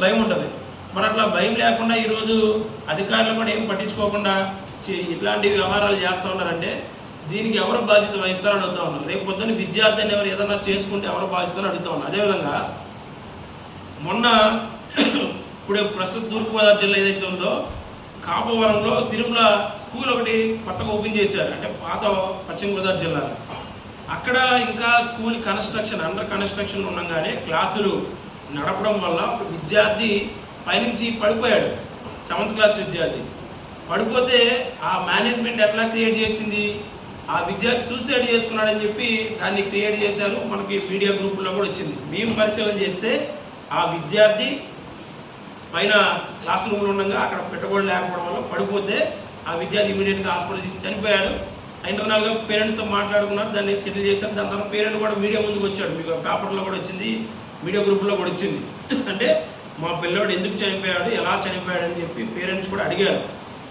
భయం ఉంటుంది. మరి అట్లా భయం లేకుండా ఈరోజు అధికారులు కూడా ఏం పట్టించుకోకుండా ఇట్లాంటి వ్యవహారాలు చేస్తూ ఉన్నారంటే దీనికి ఎవరు బాధ్యత వహిస్తారని అడుగుతా ఉన్నారు. రేపు పొద్దున్న విద్యార్థిని ఎవరు ఏదైనా చేసుకుంటే ఎవరు బాధ్యతని అడుగుతా ఉన్నారు. అదేవిధంగా మొన్న ఇప్పుడు ప్రస్తుత తూర్పుగోదావరి జిల్లా ఏదైతే ఉందో కాపవరంలో తిరుమల స్కూల్ ఒకటి కొత్తగా ఓపెన్ చేశారు. అంటే పాత పశ్చిమ గోదావరి జిల్లాలో అక్కడ ఇంకా స్కూల్ కన్స్ట్రక్షన్ అండర్ కన్స్ట్రక్షన్ ఉండగానే క్లాసులు నడపడం వల్ల ఒక విద్యార్థి పైనుంచి పడిపోయాడు. 7th క్లాస్ విద్యార్థి పడిపోతే ఆ మేనేజ్మెంట్ ఎట్లా క్రియేట్ చేసింది, ఆ విద్యార్థి సూసైడ్ చేసుకున్నాడని చెప్పి దాన్ని క్రియేట్ చేశారు. మనకి మీడియా గ్రూపుల్లో కూడా వచ్చింది. మేము పరిశీలన చేస్తే ఆ విద్యార్థి పైన క్లాస్ రూమ్లో ఉండగా అక్కడ పెట్టుబడి లేకపోవడం వల్ల పడిపోతే ఆ విద్యార్థి ఇమీడియట్గా హాస్పిటల్ తీసి చనిపోయాడు. ఇంటర్నల్గా పేరెంట్స్తో మాట్లాడుకున్నారు, దాన్ని సెటిల్ చేశారు. దాని తర్వాత పేరెంట్ కూడా మీడియా ముందుకు వచ్చాడు. మీకు పేపర్లో కూడా వచ్చింది, మీడియా గ్రూపుల్లో కూడా వచ్చింది. అంటే మా పిల్లోడు ఎందుకు చనిపోయాడు, ఎలా చనిపోయాడు అని చెప్పి పేరెంట్స్ కూడా అడిగారు.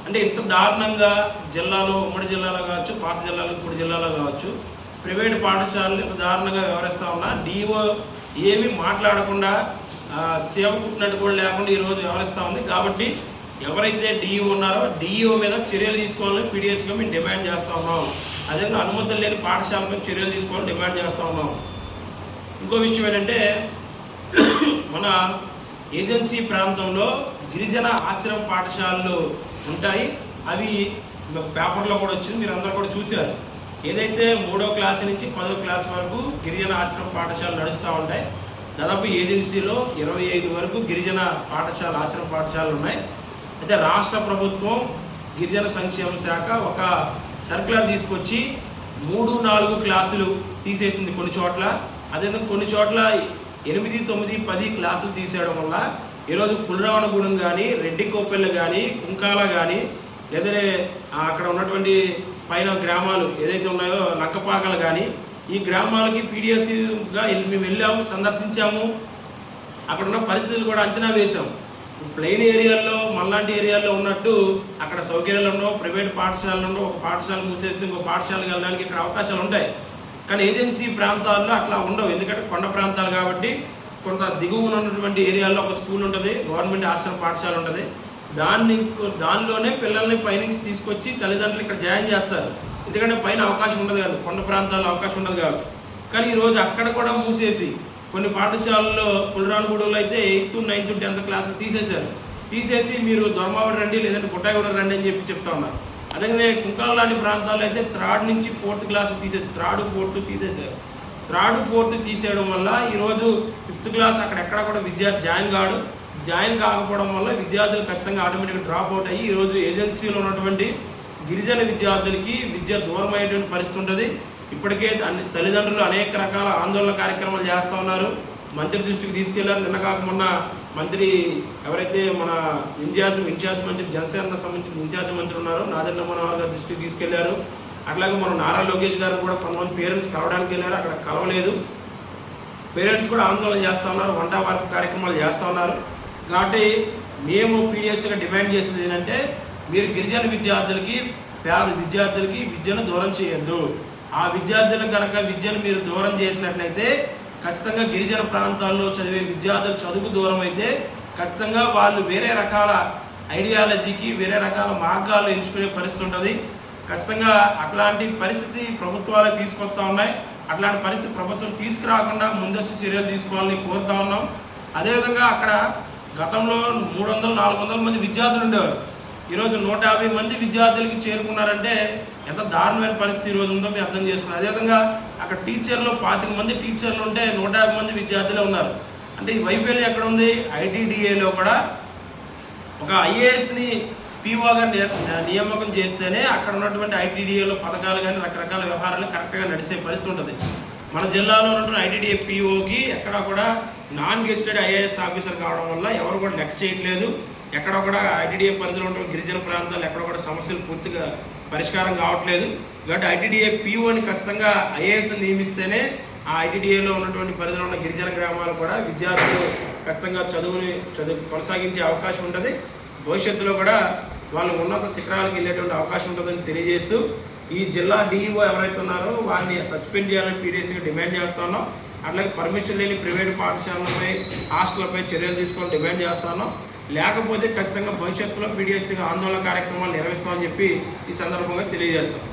అంటే ఇంత దారుణంగా జిల్లాలో, ఉమ్మడి జిల్లాలో కావచ్చు, పాత జిల్లాలో, ఇప్పుడు జిల్లాలో కావచ్చు, ప్రైవేటు పాఠశాలలు ఇంత దారుణంగా వ్యవహరిస్తూ ఉన్నా డిఓ ఏమీ మాట్లాడకుండా సేవ పుట్టినట్టు కూడా లేకుండా ఈరోజు వ్యవహరిస్తూ ఉంది. కాబట్టి ఎవరైతే డిఈఓ ఉన్నారో డిఈఓ మీద చర్యలు తీసుకోవాలని పీడిఎస్గా మేము డిమాండ్ చేస్తూ ఉన్నాం. అదేవిధంగా అనుమతులు లేని పాఠశాల మీద చర్యలు తీసుకోవాలని డిమాండ్ చేస్తూ ఉన్నాం. ఇంకో విషయం ఏంటంటే మన ఏజెన్సీ ప్రాంతంలో గిరిజన ఆశ్రమ పాఠశాలలు ఉంటాయి. అవి పేపర్లో కూడా వచ్చింది, మీరు అందరూ కూడా చూశారు. ఏదైతే 3వ క్లాస్ నుంచి 10వ క్లాస్ వరకు గిరిజన ఆశ్రమ పాఠశాలలు నడుస్తూ ఉంటాయి. దాదాపు ఏజెన్సీలో 25 వరకు గిరిజన పాఠశాల ఆశ్రమ పాఠశాలలు ఉన్నాయి. అయితే రాష్ట్ర ప్రభుత్వం గిరిజన సంక్షేమ శాఖ ఒక సర్క్యులర్ తీసుకొచ్చి 3, 4 క్లాసులు తీసేసింది కొన్ని చోట్ల. అదేవిధంగా కొన్ని చోట్ల 8, 9, 10 క్లాసులు తీసేయడం వల్ల ఈరోజు పులిరావణగూడెం కానీ, రెడ్డికోపెల్లి కానీ, కుంకాల కానీ, లేదా అక్కడ ఉన్నటువంటి పైన గ్రామాలు ఏదైతే ఉన్నాయో లంకపాకలు కానీ, ఈ గ్రామాలకి పీడిఎస్గా మేము వెళ్ళాము, సందర్శించాము. అక్కడ ఉన్న పరిస్థితులు కూడా అంచనా వేశాం. ప్లెయిన్ ఏరియాల్లో, మనలాంటి ఏరియాల్లో ఉన్నట్టు అక్కడ సౌకర్యాలు ఉండవు. ప్రైవేట్ పాఠశాలలు ఉండవు. ఒక పాఠశాల మూసేస్తే ఇంకో పాఠశాలకు వెళ్ళడానికి ఇక్కడ అవకాశాలు ఉంటాయి. కానీ ఏజెన్సీ ప్రాంతాల్లో అట్లా ఉండవు. ఎందుకంటే కొండ ప్రాంతాలు కాబట్టి కొంత దిగువన ఉన్నటువంటి ఏరియాల్లో ఒక స్కూల్ ఉంటుంది, గవర్నమెంట్ ఆశ్రమ పాఠశాల ఉంటుంది. దానిలోనే పిల్లల్ని పైనుంచి తీసుకొచ్చి తల్లిదండ్రులు ఇక్కడ జాయిన్ చేస్తారు. ఎందుకంటే పైన అవకాశం ఉండదు కాదు, కొండ ప్రాంతాల్లో అవకాశం ఉండదు కాబట్టి. కానీ ఈరోజు అక్కడ కూడా మూసేసి కొన్ని పాఠశాలల్లో పులిరావణగూడెంలో అయితే 8th, 9th, 10th క్లాసులు తీసేసి మీరు దొరమావడి రండి, లేదంటే బుట్టాయిగూడ రండి అని చెప్పి చెప్తా ఉన్నారు. అదే కుంకాల లాంటి ప్రాంతాల్లో అయితే 3rd నుంచి 4th క్లాసు తీసేసి 3rd, 4th తీసేశారు. 3rd, 4th తీసేయడం వల్ల ఈరోజు 5th క్లాస్ అక్కడెక్కడ కూడా విద్యార్థి జాయిన్ కాకపోవడం వల్ల విద్యార్థులు ఖచ్చితంగా ఆటోమేటిక్గా డ్రాప్ అవుట్ అయ్యి ఈరోజు ఏజెన్సీలో ఉన్నటువంటి గిరిజన విద్యార్థులకి విద్య దూరం అయ్యేటువంటి పరిస్థితి ఉంటుంది. ఇప్పటికే తల్లిదండ్రులు అనేక రకాల ఆందోళన కార్యక్రమాలు చేస్తూ ఉన్నారు. మంత్రి దృష్టికి తీసుకెళ్లారు. నిన్న కాక మొన్న మంత్రి ఎవరైతే మన ఇన్ఛార్జ్ మంత్రి, జనసేన సంబంధించిన ఇన్ఛార్జ్ మంత్రి ఉన్నారో నాదెండ్ల మనోహర్ గారి దృష్టికి తీసుకెళ్లారు. అట్లాగే మన నారా లోకేష్ గారు కూడా కొంతమంది పేరెంట్స్ కలవడానికి వెళ్ళారు, అక్కడ కలవలేదు. పేరెంట్స్ కూడా ఆందోళన చేస్తూ ఉన్నారు, వంట వార్పు కార్యక్రమాలు చేస్తూ ఉన్నారు. కాబట్టి మేము పీడిఎస్గా డిమాండ్ చేసేది ఏంటంటే మీరు గిరిజన విద్యార్థులకి, పేద విద్యార్థులకి విద్యను దూరం చేయొద్దు. ఆ విద్యార్థులకు కనుక విద్యను మీరు దూరం చేసినట్లయితే ఖచ్చితంగా గిరిజన ప్రాంతాల్లో చదివే విద్యార్థులు చదువుకు దూరం అయితే ఖచ్చితంగా వాళ్ళు వేరే రకాల ఐడియాలజీకి, వేరే రకాల మార్గాలు ఎంచుకునే పరిస్థితి ఉంటుంది. ఖచ్చితంగా అట్లాంటి పరిస్థితి ప్రభుత్వాలు తీసుకొస్తూ ఉన్నాయి. అట్లాంటి పరిస్థితి ప్రభుత్వం తీసుకురాకుండా ముందస్తు చర్యలు తీసుకోవాలని కోరుతా ఉన్నాం. అదేవిధంగా అక్కడ గతంలో 300, 400 మంది విద్యార్థులు ఉండేవారు. ఈరోజు 150 మంది విద్యార్థులకి చేరుకున్నారంటే ఎంత దారుణమైన పరిస్థితి ఈరోజు ఉందో మీరు అర్థం చేసుకున్నారు. అదేవిధంగా అక్కడ టీచర్లు 25 మంది టీచర్లు ఉంటే 150 మంది విద్యార్థులే ఉన్నారు. అంటే ఈ వైఫల్యం ఎక్కడ ఉంది? ఐటీడీఏలో కూడా ఒక ఐఏఎస్ని పీఓగా నియామకం చేస్తేనే అక్కడ ఉన్నటువంటి ఐటీడీఏలో పథకాలు కానీ రకరకాల వ్యవహారాలు కరెక్ట్గా నడిచే పరిస్థితి ఉంటుంది. మన జిల్లాలో ఉన్నటువంటి ఐటీడీఏ పీఓకి ఎక్కడా కూడా నాన్ గెజిటెడ్ ఐఏఎస్ ఆఫీసర్ కావడం వల్ల ఎవరు కూడా లెక్క చేయట్లేదు. ఎక్కడ కూడా ఐటీడీఏ పరిధిలో ఉన్న గిరిజన ప్రాంతాలు ఎక్కడ కూడా సమస్యలు పూర్తిగా పరిష్కారం కావట్లేదు. కాబట్టి ఐటీడీఏ పీఓని ఖచ్చితంగా ఐఏఎస్ నియమిస్తేనే ఆ ఐటీడీఏలో ఉన్నటువంటి పరిధిలో ఉన్న గిరిజన గ్రామాలు కూడా విద్యార్థులు ఖచ్చితంగా చదువు కొనసాగించే అవకాశం ఉంటుంది. భవిష్యత్తులో కూడా వాళ్ళు ఉన్నత శిఖరాలకు వెళ్ళేటువంటి అవకాశం ఉంటుందని తెలియజేస్తూ ఈ జిల్లా డిఈఓ ఎవరైతే ఉన్నారో వారిని సస్పెండ్ చేయాలని పీడిఎస్గా డిమాండ్ చేస్తున్నాం. అట్లాగే పర్మిషన్ లేని ప్రైవేట్ పాఠశాలలపై హాస్టళ్లపై చర్యలు తీసుకోవాలని డిమాండ్ చేస్తాను. లేకపోతే ఖచ్చితంగా భవిష్యత్తులో పీడిఎస్సీగా ఆందోళన కార్యక్రమాలు నిర్వహిస్తామని చెప్పి ఈ సందర్భంగా తెలియజేస్తాం.